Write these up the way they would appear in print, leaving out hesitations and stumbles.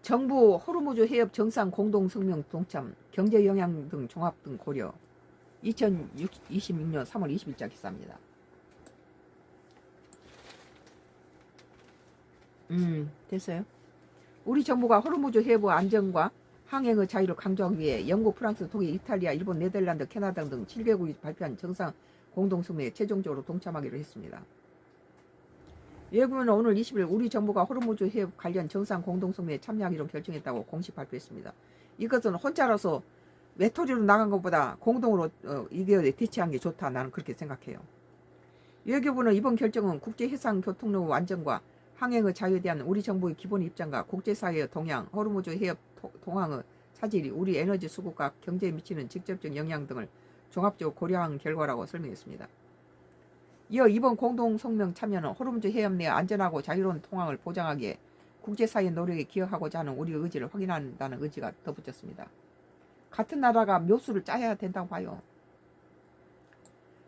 정부 호르무즈 해협 정상 공동성명 동참, 경제 영향 등 종합 등 고려. 2026년 3월 20일자 기사입니다. 됐어요. 우리 정부가 호르무즈 해협 안전과 항행의 자유를 강조하기 위해 영국, 프랑스, 독일, 이탈리아, 일본, 네덜란드, 캐나다 등 7개국이 발표한 정상 공동성명에 최종적으로 동참하기로 했습니다. 외국은 오늘 20일 우리 정부가 호르무즈 해협 관련 정상 공동성명에 참여하기로 결정했다고 공식 발표했습니다. 이것은 혼자라서 외톨이로 나간 것보다 공동으로 이게 대치한 게 좋다, 나는 그렇게 생각해요. 외교부는 이번 결정은 국제해상교통로의 안전과 항행의 자유에 대한 우리 정부의 기본 입장과 국제사회의 동향, 호르무즈 해협 동항의 차질이 우리 에너지 수급과 경제에 미치는 직접적 영향 등을 종합적으로 고려한 결과라고 설명했습니다. 이어 이번 공동성명 참여는 호르무즈 해협 내 안전하고 자유로운 통항을 보장하기에 국제사회 노력에 기여하고자 하는 우리의 의지를 확인한다는 의지가 덧붙였습니다. 같은 나라가 묘수를 짜야 된다고 봐요.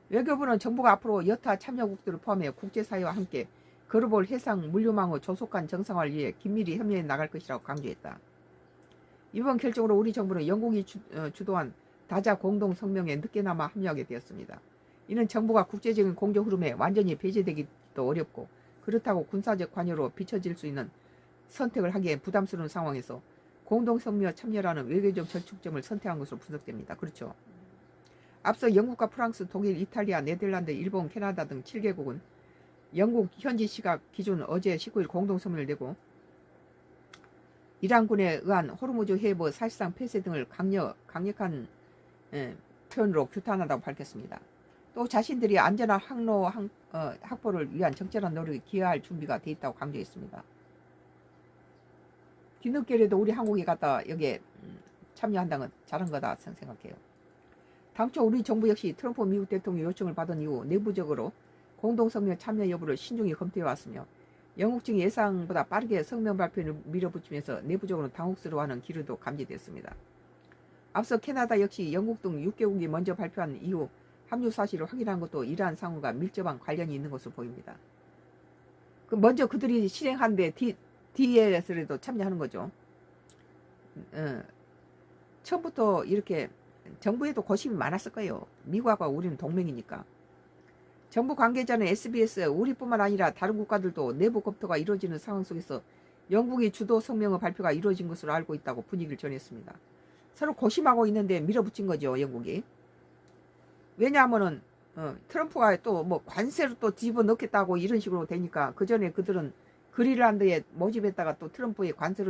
외교부는 정부가 앞으로 여타 참여국들을 포함해 국제사회와 함께 글로벌 해상 물류망의 조속한 정상화를 위해 긴밀히 협력해 나갈 것이라고 강조했다. 이번 결정으로 우리 정부는 영국이 주도한 다자 공동성명에 늦게나마 합류하게 되었습니다. 이는 정부가 국제적인 공조 흐름에 완전히 배제되기도 어렵고 그렇다고 군사적 관여로 비춰질 수 있는 선택을 하기에 부담스러운 상황에서 공동성명에 참여라는 외교적 절충점을 선택한 것으로 분석됩니다. 그렇죠. 앞서 영국과 프랑스, 독일, 이탈리아, 네덜란드, 일본, 캐나다 등 7개국은 영국 현지 시각 기준 어제 19일 공동성명을 내고 이란군에 의한 호르무즈 해협의 사실상 폐쇄 등을 강력한 표현으로 규탄한다고 밝혔습니다. 또 자신들이 안전한 항로 확보를 위한 적절한 노력에 기여할 준비가 돼 있다고 강조했습니다. 뒤늦게라도 우리 한국이 갔다 여기에 참여한다는 건 잘한 거다 생각해요. 당초 우리 정부 역시 트럼프 미국 대통령 요청을 받은 이후 내부적으로 공동성명 참여 여부를 신중히 검토해 왔으며 영국 측이 예상보다 빠르게 성명 발표를 밀어붙이면서 내부적으로 당혹스러워하는 기류도 감지됐습니다. 앞서 캐나다 역시 영국 등 6개국이 먼저 발표한 이후 합류 사실을 확인한 것도 이러한 상황과 밀접한 관련이 있는 것으로 보입니다. 먼저 그들이 실행하는데 뒤에서라도 참여하는 거죠. 처음부터 이렇게 정부에도 고심이 많았을 거예요. 미국과 우리는 동맹이니까. 정부 관계자는 SBS 우리뿐만 아니라 다른 국가들도 내부 검토가 이루어지는 상황 속에서 영국이 주도 성명의 발표가 이루어진 것으로 알고 있다고 분위기를 전했습니다. 서로 고심하고 있는데 밀어붙인 거죠, 영국이. 왜냐하면은 트럼프가 또 뭐 관세로 또 집어넣겠다고 이런 식으로 되니까 그 전에 그들은 그린란드에 모집했다가 또 트럼프의 관세로